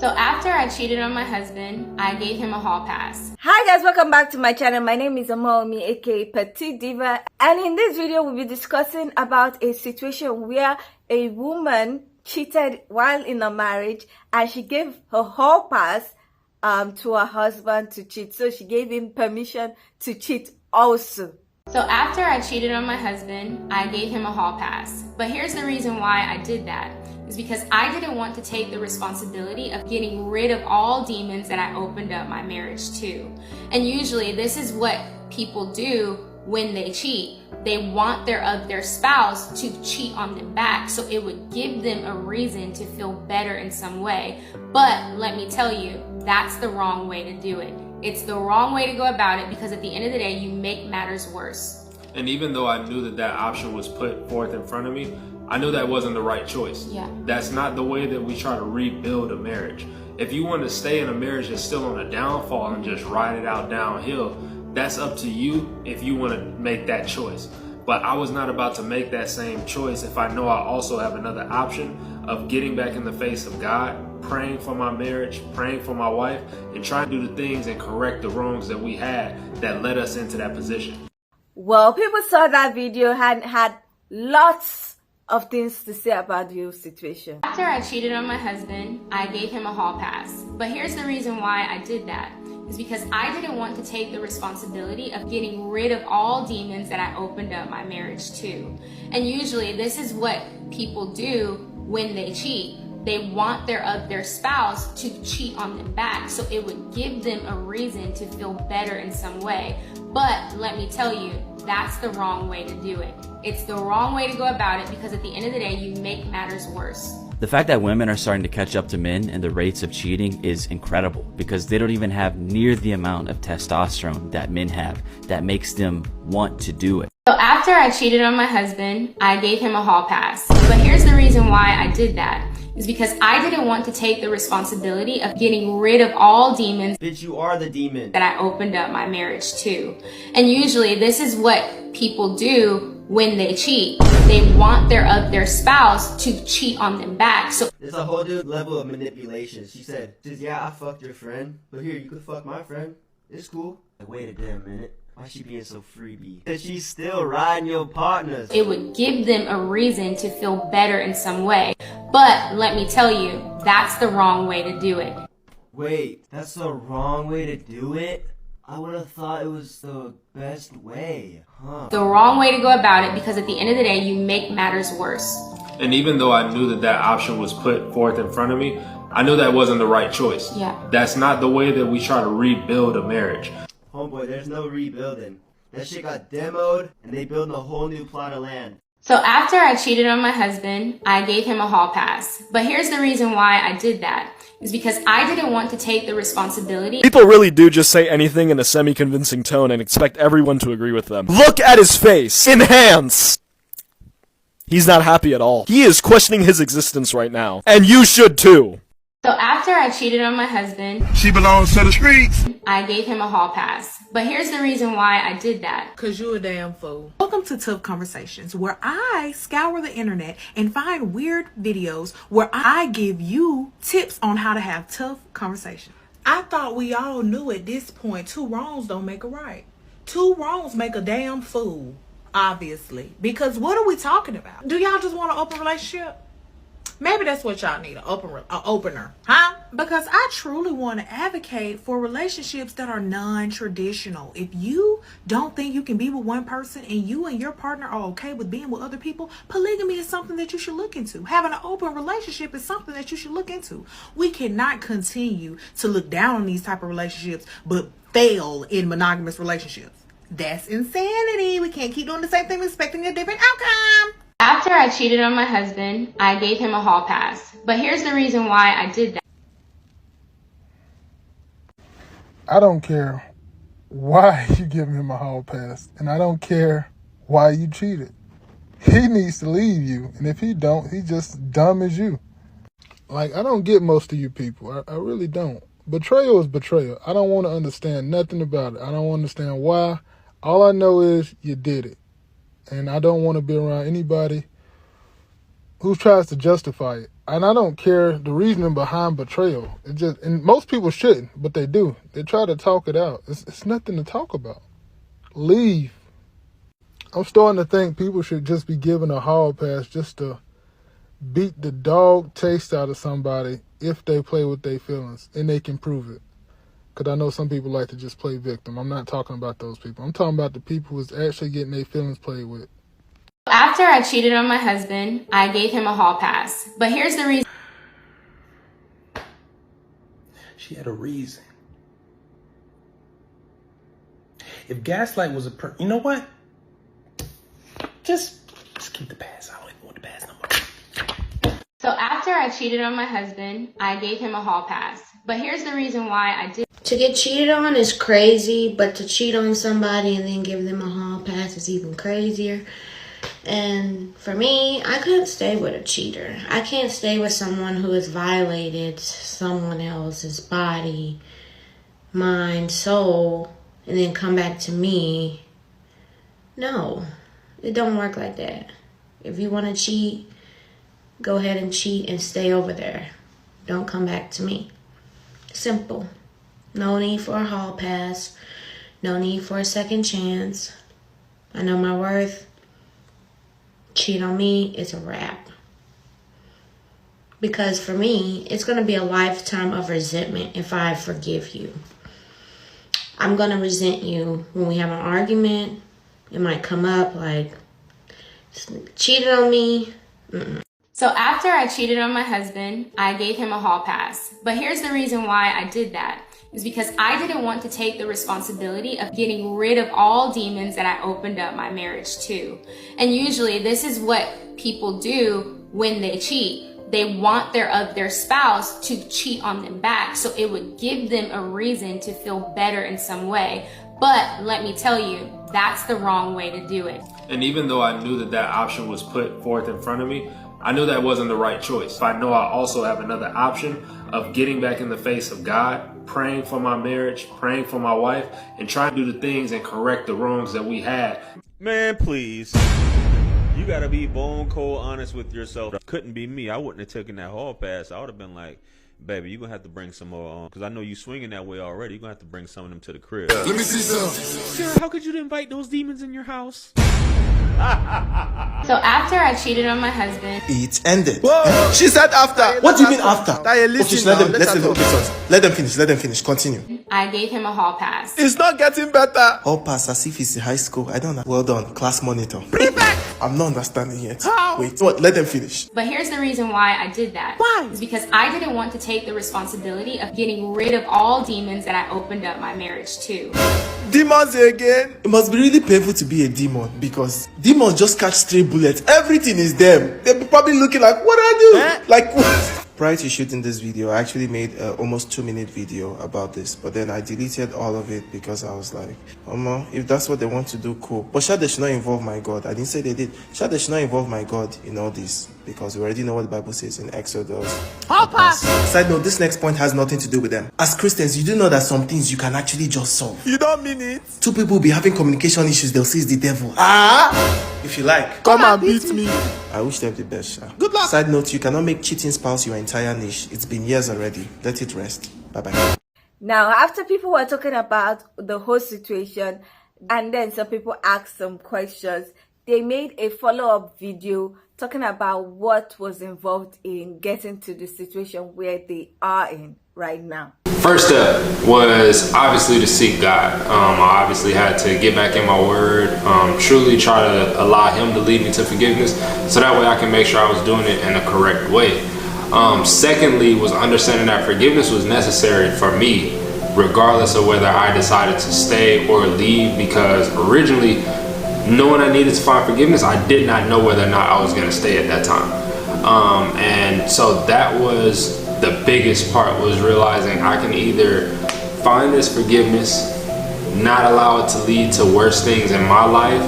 So after I cheated on my husband, I gave him a hall pass. Hi guys, welcome back to my channel. My name is Amomi, aka Petite Diva, and in this video we'll be discussing about a situation where a woman cheated while in a marriage and she gave her hall pass to her husband to cheat. So she gave him permission to cheat also. So after I cheated on my husband, I gave him a hall pass. But here's the reason why I did that. Is because I didn't want to take the responsibility of getting rid of all demons that I opened up my marriage to. And usually this is what people do when they cheat. They want their spouse to cheat on them back, so it would give them a reason to feel better in some way. But let me tell you, that's the wrong way to do it. It's the wrong way to go about it, because at the end of the day, you make matters worse. And even though I knew that option was put forth in front of me, I knew that wasn't the right choice. Yeah. That's not the way that we try to rebuild a marriage. If you want to stay in a marriage that's still on a downfall and just ride it out downhill, that's up to you if you want to make that choice. But I was not about to make that same choice if I know I also have another option of getting back in the face of God, praying for my marriage, praying for my wife, and trying to do the things and correct the wrongs that we had that led us into that position. Well, people saw that video and had lots of things to say about the whole situation. After I cheated on my husband, I gave him a hall pass. But here's the reason why I did that. Is because I didn't want to take the responsibility of getting rid of all demons that I opened up my marriage to. And usually this is what people do when they cheat. They want their spouse to cheat on them back, so it would give them a reason to feel better in some way. But let me tell you, that's the wrong way to do it. It's the wrong way to go about it, because at the end of the day, you make matters worse. The fact that women are starting to catch up to men in the rates of cheating is incredible, because they don't even have near the amount of testosterone that men have that makes them want to do it. So after I cheated on my husband, I gave him a hall pass. But here's the reason why I did that. Is because I didn't want to take the responsibility of getting rid of all demons. Bitch, you are the demon that I opened up my marriage to. And usually this is what people do when they cheat. They want their spouse to cheat on them back. So there's a whole new level of manipulation. She said, yeah, I fucked your friend, but here, you could fuck my friend. It's cool. Wait a damn minute. Why she being so freebie? Because she's still riding your partners. It would give them a reason to feel better in some way. But let me tell you, that's the wrong way to do it. Wait, that's the wrong way to do it? I would have thought it was the best way, huh? The wrong way to go about it, because at the end of the day, you make matters worse. And even though I knew that option was put forth in front of me, I knew that wasn't the right choice. Yeah. That's not the way that we try to rebuild a marriage. Homeboy, there's no rebuilding. That shit got demoed, and they building a whole new plot of land. So after I cheated on my husband, I gave him a hall pass. But here's the reason why I did that. Is because I didn't want to take the responsibility. People really do just say anything in a semi-convincing tone and expect everyone to agree with them. Look at his face! Enhance! He's not happy at all. He is questioning his existence right now. And you should too! So after I cheated on my husband, she belongs to the streets. I gave him a hall pass. But here's the reason why I did that. Cause you a damn fool. Welcome to Tough Conversations, where I scour the internet and find weird videos where I give you tips on how to have tough conversations. I thought we all knew at this point, 2 wrongs don't make a right. 2 wrongs make a damn fool, obviously. Because what are we talking about? Do y'all just want an open relationship? Maybe that's what y'all need, an opener, huh? Because I truly want to advocate for relationships that are non-traditional. If you don't think you can be with one person and you and your partner are okay with being with other people, polygamy is something that you should look into. Having an open relationship is something that you should look into. We cannot continue to look down on these type of relationships but fail in monogamous relationships. That's insanity. We can't keep doing the same thing expecting a different outcome. After I cheated on my husband, I gave him a hall pass. But here's the reason why I did that. I don't care why you give him a hall pass, and I don't care why you cheated. He needs to leave you, and if he don't, he's just dumb as you. Like, I don't get most of you people. I really don't. Betrayal is betrayal. I don't want to understand nothing about it. I don't understand why. All I know is you did it. And I don't want to be around anybody who tries to justify it. And I don't care the reasoning behind betrayal. It just, and most people shouldn't, but they do. They try to talk it out. It's nothing to talk about. Leave. I'm starting to think people should just be given a hall pass just to beat the dog taste out of somebody if they play with their feelings and they can prove it. Because I know some people like to just play victim. I'm not talking about those people. I'm talking about the people who's actually getting their feelings played with. After I cheated on my husband, I gave him a hall pass. But here's the reason. She had a reason. If gaslight was you know what? Just keep the past. I don't even want the past no more. So after I cheated on my husband, I gave him a hall pass. But here's the reason why I did. To get cheated on is crazy, but to cheat on somebody and then give them a hall pass is even crazier. And for me, I couldn't stay with a cheater. I can't stay with someone who has violated someone else's body, mind, soul, and then come back to me. No, it don't work like that. If you want to cheat, go ahead and cheat and stay over there. Don't come back to me. Simple. No need for a hall pass. No need for a second chance. I know my worth. Cheat on me, it's a wrap. Because for me, it's going to be a lifetime of resentment if I forgive you. I'm going to resent you when we have an argument. It might come up like, cheated on me. So after I cheated on my husband, I gave him a hall pass. But here's the reason why I did that. Is because I didn't want to take the responsibility of getting rid of all demons that I opened up my marriage to. And usually this is what people do when they cheat. They want their spouse to cheat on them back, so it would give them a reason to feel better in some way. But let me tell you, that's the wrong way to do it. And even though I knew that option was put forth in front of me, I knew that wasn't the right choice. I know I also have another option of getting back in the face of God, praying for my marriage, praying for my wife, and trying to do the things and correct the wrongs that we had. Man, please. You gotta be bone cold honest with yourself. Couldn't be me. I wouldn't have taken that hall pass. I would have been like, baby, you're gonna have to bring some more on. Because I know you swinging that way already. You're gonna have to bring some of them to the crib. Let me see some. Sir, how could you invite those demons in your house? So after I cheated on my husband, It ended. Whoa. She said after. What do you mean after? Let them finish. Continue. I gave him a hall pass. It's not getting better. Hall pass as if it's in high school. I don't know. Well done, class monitor. I'm not understanding yet. How? Wait, what? Let them finish. But here's the reason why I did that. Why? It's because I didn't want to take the responsibility of getting rid of all demons that I opened up my marriage to. Demons again? It must be really painful to be a demon because demons just catch stray bullets. Everything is them. They'll be probably looking like, what I do? Like, what? Prior to shooting this video, I actually made an almost 2-minute video about this, but then I deleted all of it because I was like, if that's what they want to do, cool. But they should not involve my God. I didn't say they did. They should not involve my God in all this because we already know what the Bible says in Exodus. Side note, this next point has nothing to do with them. As Christians, you do know that some things you can actually just solve. You don't mean it? Two people will be having communication issues, they'll say it's the devil. If you like, come and beat me. I wish them the best. Good luck. Side note, you cannot make cheating spouse your entire niche. It's been years already. Let it rest. Bye-bye. Now, after people were talking about the whole situation, and then some people asked some questions, they made a follow-up video talking about what was involved in getting to the situation where they are in right now. First step was obviously to seek God. I obviously had to get back in my word, truly try to allow him to lead me to forgiveness so that way I can make sure I was doing it in a correct way. Secondly was understanding that forgiveness was necessary for me regardless of whether I decided to stay or leave, because originally knowing I needed to find forgiveness, I did not know whether or not I was going to stay at that time. And so that was the biggest part, was realizing I can either find this forgiveness, not allow it to lead to worse things in my life,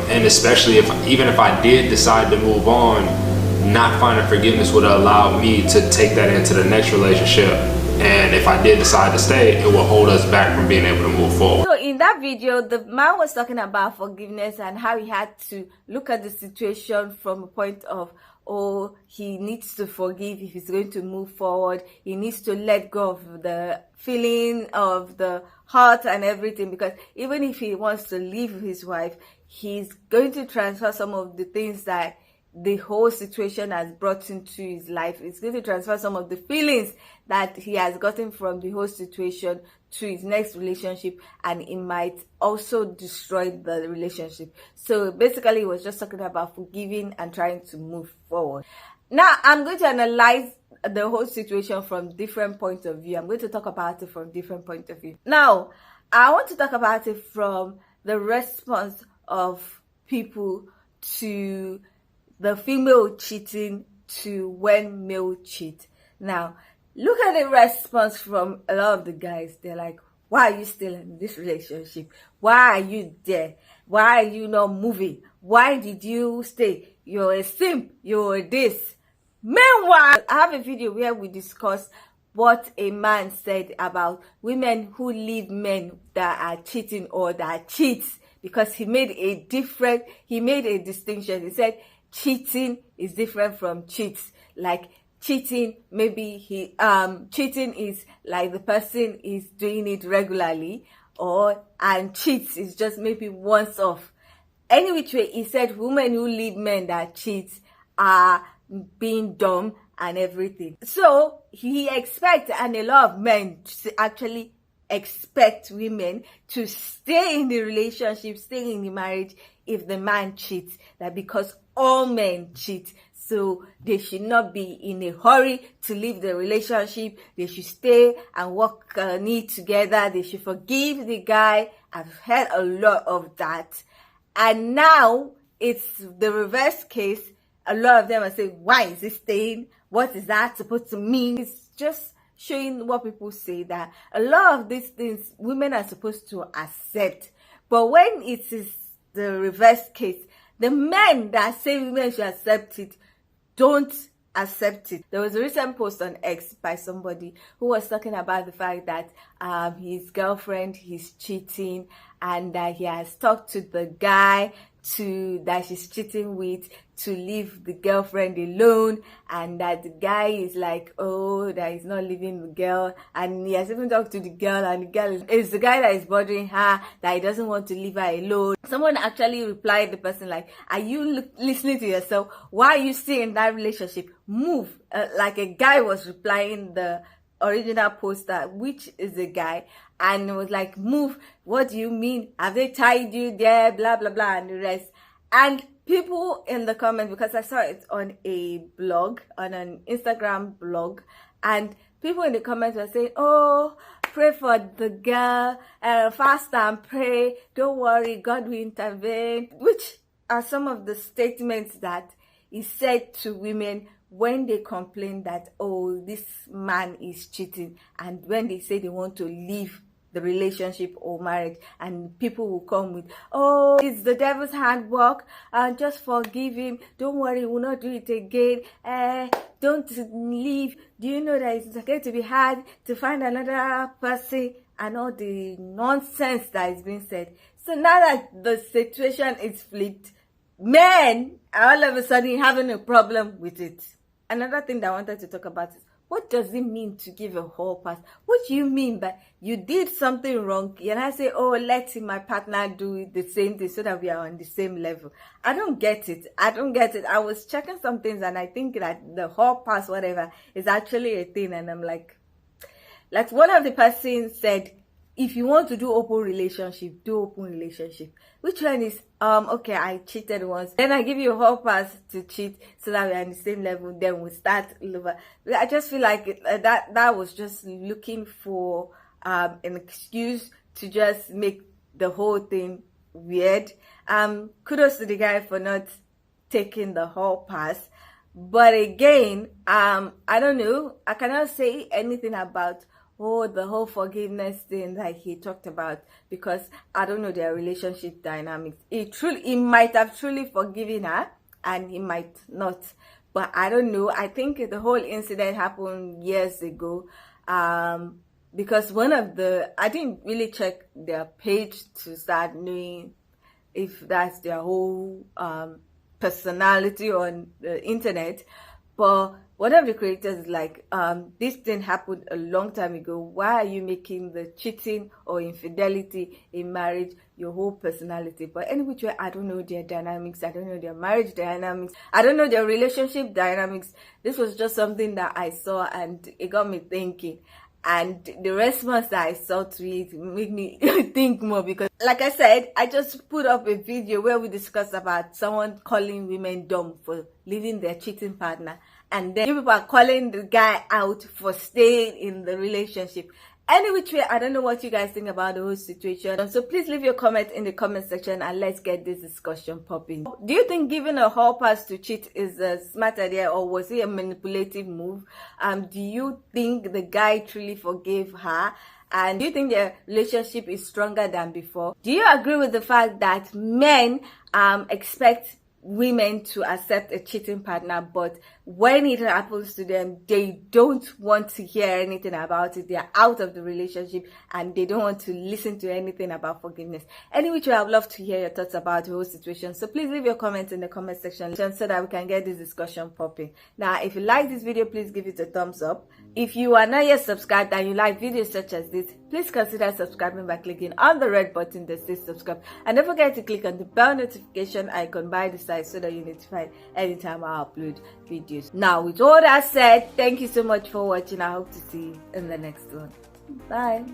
and especially even if I did decide to move on, not finding forgiveness would allow me to take that into the next relationship. And if I did decide to stay, it will hold us back from being able to move forward. So in that video, the man was talking about forgiveness and how he had to look at the situation from a point of oh, he needs to forgive if he's going to move forward. He needs to let go of the feeling of the heart and everything, because even if he wants to leave his wife, he's going to transfer some of the things that the whole situation has brought into his life. It's going to transfer some of the feelings that he has gotten from the whole situation to his next relationship, and it might also destroy the relationship. So basically, he was just talking about forgiving and trying to move forward. Now, I'm going to analyze the whole situation from different points of view. I'm going to talk about it from different points of view. Now, I want to talk about it from the response of people to the female cheating to when male cheat. Now, look at the response from a lot of the guys. They're like, why are you still in this relationship? Why are you there? Why are you not moving? Why did you stay? You're a simp. You're this. Meanwhile, I have a video where we discuss what a man said about women who leave men that are cheating or that cheats, because he made a distinction. He said cheating is different from cheats. Like cheating, maybe cheating is like the person is doing it regularly, and cheats is just maybe once off. Any which way, he said women who leave men that cheat are being dumb and everything. So he expects, and a lot of men actually expect women to stay in the relationship, stay in the marriage if the man cheats, that because all men cheat, so they should not be in a hurry to leave the relationship. They should stay and work on it together. They should forgive the guy. I've heard a lot of that. And now it's the reverse case. A lot of them are saying, why is he staying? What is that supposed to mean? It's just showing what people say, that a lot of these things women are supposed to accept. But when it is the reverse case, the men that say women should accept it don't accept it. There was a recent post on X by somebody who was talking about the fact that his girlfriend is cheating, and that he has talked to the guy that she's cheating with to leave the girlfriend alone, and that the guy is like, oh, that he's not leaving the girl, and he has even talked to the girl, and the girl is the guy that is bothering her, that he doesn't want to leave her alone. Someone actually replied the person like, are you listening to yourself? Why are you still in that relationship? Move. Like a guy was replying the original poster, which is a guy, and it was like, move. What do you mean? Have they tied you there? Blah blah blah and the rest. And people in the comments, because I saw it on a blog, on an Instagram blog, and people in the comments were saying, oh, pray for the girl, fast and pray, don't worry, God will intervene, which are some of the statements that he said to women when they complain that, oh, this man is cheating, and when they say they want to leave the relationship or marriage, and people will come with, oh, it's the devil's handwork, just forgive him, don't worry, we'll not do it again, don't leave, do you know that it's going to be hard to find another person, and all the nonsense that is being said. So now that the situation is flipped, men are all of a sudden having a problem with it. Another thing that I wanted to talk about is, what does it mean to give a whole pass? What do you mean by you did something wrong and I say, oh, let my partner do the same thing so that we are on the same level? I don't get it. I don't get it. I was checking some things and I think that the whole pass, whatever, is actually a thing. And I'm like one of the persons said, if you want to do open relationship, do open relationship. Which one is, okay, I cheated once, then I give you a whole pass to cheat so that we're on the same level, then we start over. I just feel like that was just looking for an excuse to just make the whole thing weird. Kudos to the guy for not taking the whole pass. But again, I don't know, I cannot say anything about the whole forgiveness thing that he talked about, because I don't know their relationship dynamics. He might have truly forgiven her and he might not, but I don't know. I think the whole incident happened years ago, because I didn't really check their page to start knowing if that's their whole personality on the internet, but one of the creators is like, this thing happened a long time ago. Why are you making the cheating or infidelity in marriage your whole personality? But anyway, I don't know their dynamics. I don't know their marriage dynamics. I don't know their relationship dynamics. This was just something that I saw and it got me thinking. And the response that I saw to it made me think more, because like I said, I just put up a video where we discussed about someone calling women dumb for leaving their cheating partner, and then people are calling the guy out for staying in the relationship. Anyway, I don't know what you guys think about the whole situation, so please leave your comment in the comment section and let's get this discussion popping. Do you think giving a hall pass to cheat is a smart idea, or was it a manipulative move? Do you think the guy truly forgave her? And do you think their relationship is stronger than before? Do you agree with the fact that men expect women to accept a cheating partner, but when it happens to them, they don't want to hear anything about it? They're out of the relationship and they don't want to listen to anything about forgiveness. Anyway, I would love to hear your thoughts about the whole situation, so please leave your comments in the comment section so that we can get this discussion popping. Now, if you like this video, please give it a thumbs up. If you are not yet subscribed and you like videos such as this, please consider subscribing by clicking on the red button that says subscribe, and don't forget to click on the bell notification icon by the side so that you're notified anytime I upload videos. Now, with all that said, thank you so much for watching. I hope to see you in the next one. Bye.